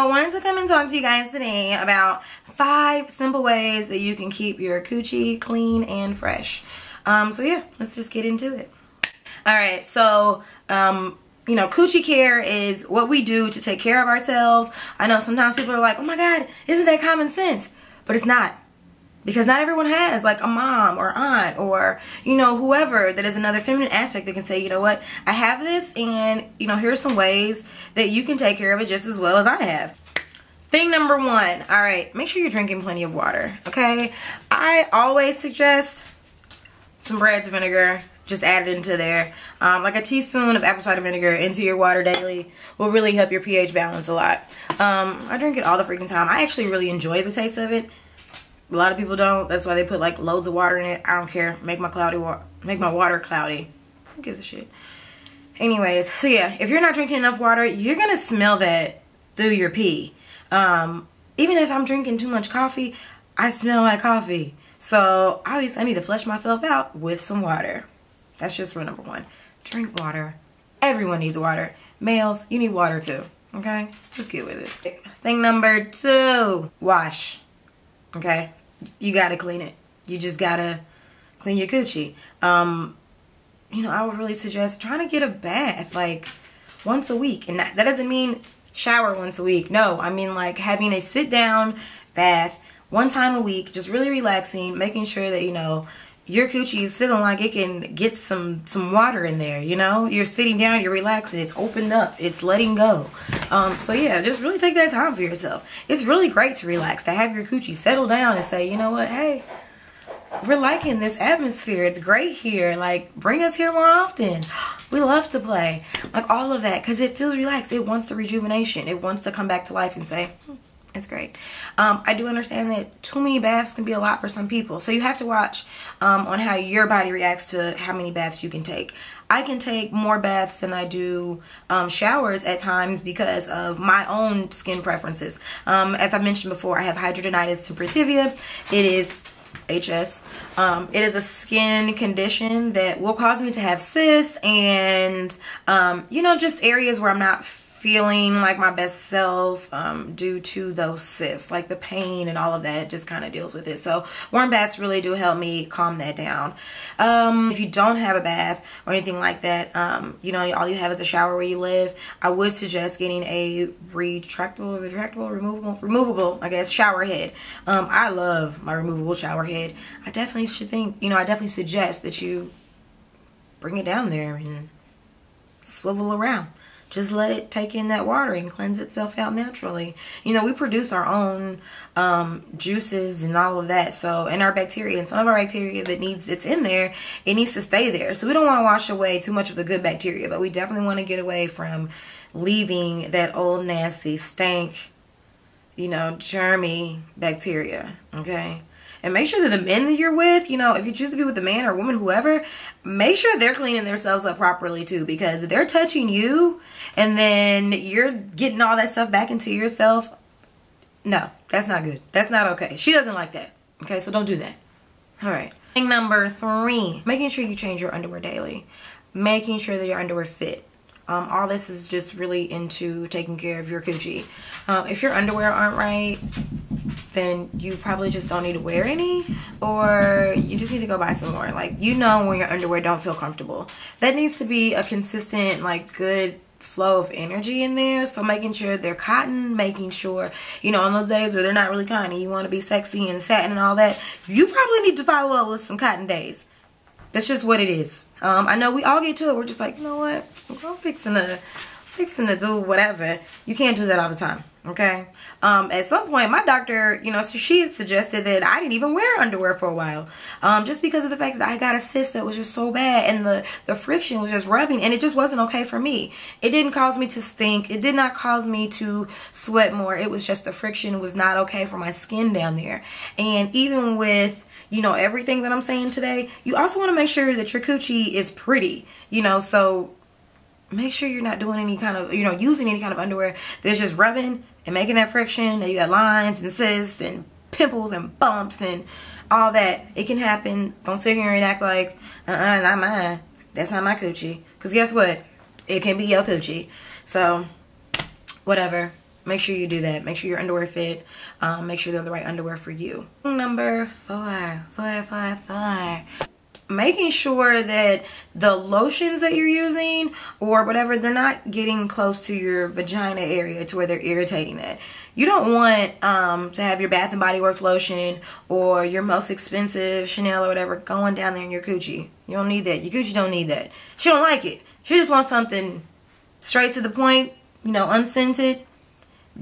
I wanted to come and talk to you guys today about 5 simple ways that you can keep your coochie clean and fresh. So yeah, let's just get into it. Alright, so you know, coochie care is what we do to take care of ourselves. I know sometimes people are like, oh my god, isn't that common sense? But it's not. Because not everyone has like a mom or aunt or, you know, whoever that is another feminine aspect that can say, you know what, I have this and, you know, here's some ways that you can take care of it just as well as I have. Thing number 1, all right, make sure you're drinking plenty of water, okay? I always suggest some Brad's vinegar. Just add it into there. Like a teaspoon of apple cider vinegar into your water daily will really help your pH balance a lot. I drink it all the freaking time. I actually really enjoy the taste of it. A lot of people don't. That's why they put like loads of water in it. I don't care. Make my water cloudy. Who gives a shit? Anyways, so yeah, if you're not drinking enough water, you're gonna smell that through your pee. Even if I'm drinking too much coffee, I smell like coffee. So obviously I need to flush myself out with some water. That's just rule number 1. Drink water. Everyone needs water. Males, you need water too. Okay? Just get with it. Thing number 2, wash. Okay? You gotta clean it. You just gotta clean your coochie. You know, I would really suggest trying to get a bath like once a week. And that doesn't mean shower once a week. No, I mean like having a sit down bath one time a week, just really relaxing, making sure that, you know, your coochie is feeling like it can get some water in there, you know? You're sitting down, you're relaxing, it's opened up, it's letting go. So yeah, just really take that time for yourself. It's really great to relax, to have your coochie settle down and say, you know what, hey, we're liking this atmosphere. It's great here. Like, bring us here more often. We love to play. Like, all of that, because it feels relaxed. It wants the rejuvenation. It wants to come back to life and say, it's great. I do understand that too many baths can be a lot for some people. So you have to watch on how your body reacts to how many baths you can take. I can take more baths than I do showers at times because of my own skin preferences. As I mentioned before, I have hidradenitis suppurativa. It is HS. It is a skin condition that will cause me to have cysts and, you know, just areas where I'm not feeling like my best self due to those cysts, like the pain and all of that just kind of deals with it. So warm baths really do help me calm that down. If you don't have a bath or anything like that, you know, all you have is a shower where you live, I would suggest getting a removable, I guess, shower head. I love my removable shower head. I definitely suggest that you bring it down there and swivel around. Just let it take in that water and cleanse itself out naturally. You know, we produce our own juices and all of that. So, and our bacteria, and some of our bacteria that it's in there, it needs to stay there. So we don't want to wash away too much of the good bacteria, but we definitely want to get away from leaving that old nasty stank, you know, germy bacteria, okay? And make sure that the men that you're with, you know, if you choose to be with a man or a woman, whoever, make sure they're cleaning themselves up properly too. Because if they're touching you and then you're getting all that stuff back into yourself, no, that's not good. That's not okay. She doesn't like that. Okay, so don't do that. All right. Thing number 3, making sure you change your underwear daily. Making sure that your underwear fit. All this is just really into taking care of your coochie. If your underwear aren't right, then you probably just don't need to wear any, or you just need to go buy some more. Like, you know when your underwear don't feel comfortable. That needs to be a consistent, like, good flow of energy in there. So making sure they're cotton, making sure, you know, on those days where they're not really cotton, you want to be sexy and satin and all that, you probably need to follow up with some cotton days. That's just what it is. I know we all get to it. We're just like, you know what? I'm fixing to do whatever. You can't do that all the time. Okay. At some point, my doctor, you know, so she suggested that I didn't even wear underwear for a while. Just because of the fact that I got a cyst that was just so bad and the friction was just rubbing and it just wasn't okay for me. It didn't cause me to stink. It did not cause me to sweat more. It was just the friction was not okay for my skin down there. And even with, you know, everything that I'm saying today, you also want to make sure that your coochie is pretty, you know, so make sure you're not doing any kind of, you know, using any kind of underwear that's just rubbing and making that friction, that you got lines and cysts and pimples and bumps and all that. It can happen. Don't sit here and act like, not mine. That's not my coochie. Because guess what? It can be your coochie. So, whatever. make sure you do that. Make sure your underwear fit. Make sure they're the right underwear for you. Number 4. Making sure that the lotions that you're using or whatever, they're not getting close to your vagina area to where they're irritating that. You don't want to have your Bath and Body Works lotion or your most expensive Chanel or whatever going down there in your coochie. You don't need that. Your coochie don't need that. She don't like it. She just wants something straight to the point, you know, unscented.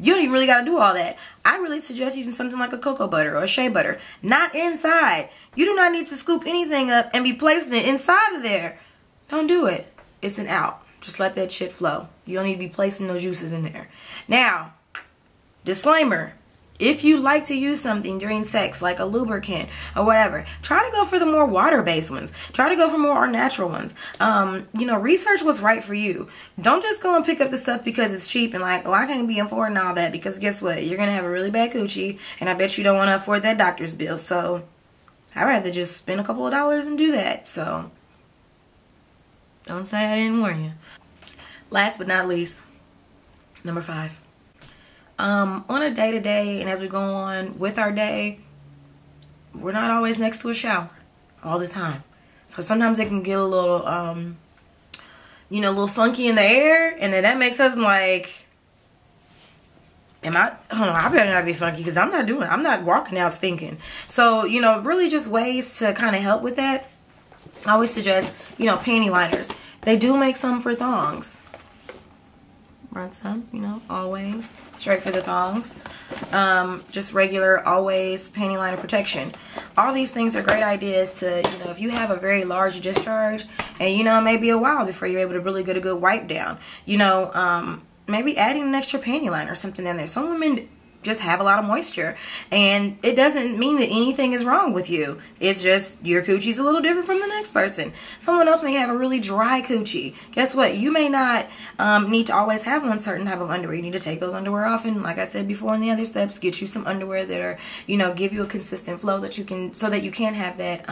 You don't even really got to do all that. I really suggest using something like a cocoa butter or a shea butter. Not inside. You do not need to scoop anything up and be placing it inside of there. Don't do it. It's an out. Just let that shit flow. You don't need to be placing those juices in there. Now, disclaimer. If you like to use something during sex, like a lubricant or whatever, try to go for the more water-based ones. Try to go for more natural ones. You know, research what's right for you. Don't just go and pick up the stuff because it's cheap and like, oh, I can't be affording all that, because guess what? You're going to have a really bad coochie, and I bet you don't want to afford that doctor's bill. So I'd rather just spend a couple of dollars and do that. So don't say I didn't warn you. Last but not least, number 5. On a day-to-day and as we go on with our day, we're not always next to a shower all the time. So sometimes it can get a little, you know, a little funky in the air, and then that makes us like, hold on, I better not be funky because I'm not walking out stinking. So, you know, really just ways to kind of help with that. I always suggest, you know, panty liners. They do make some for thongs. Run some, you know, always straight for the thongs. Just regular, always panty liner protection. All these things are great ideas to, you know, if you have a very large discharge and, you know, it may be a while before you're able to really get a good wipe down. You know, maybe adding an extra panty liner or something in there. Some women just have a lot of moisture, and it doesn't mean that anything is wrong with you. It's just your coochie's a little different from the next person. Someone else may have a really dry coochie. Guess what? You may not need to always have one certain type of underwear. You need to take those underwear off, and like I said before in the other steps, get you some underwear that are, you know, give you a consistent flow that you can, so that you can have that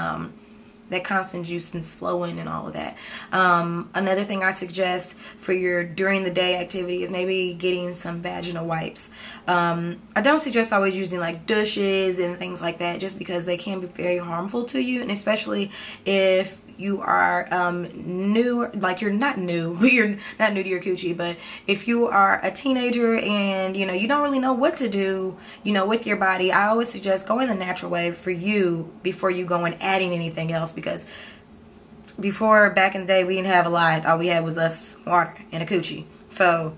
that constant juice flowing and all of that. Another thing I suggest for your during the day activity is maybe getting some vaginal wipes. I don't suggest always using like douches and things like that, just because they can be very harmful to you, and especially if you are new, like you're not new to your coochie, but if you are a teenager and, you know, you don't really know what to do, you know, with your body, I always suggest going the natural way for you before you go and adding anything else, because before, back in the day, we didn't have a lot. All we had was us, water, and a coochie. So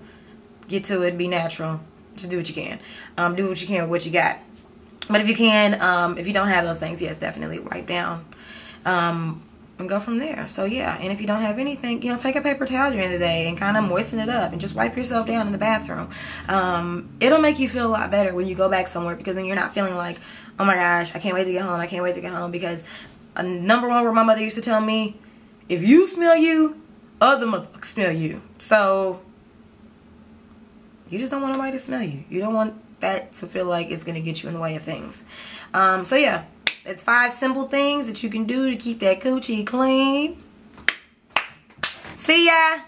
get to it, be natural. Just do what you can. Do what you can with what you got. But if you can, if you don't have those things, yes, definitely wipe down. And go from there. So yeah, and if you don't have anything, you know, take a paper towel during the day and kind of moisten it up and just wipe yourself down in the bathroom. It'll make you feel a lot better when you go back somewhere, because then you're not feeling like, oh my gosh, I can't wait to get home. I can't wait to get home. Because number one, where my mother used to tell me, if you smell you, other motherfuckers smell you. So you just don't want nobody to smell you. You don't want that to feel like it's gonna get you in the way of things. So yeah. It's 5 simple things that you can do to keep that coochie clean. See ya!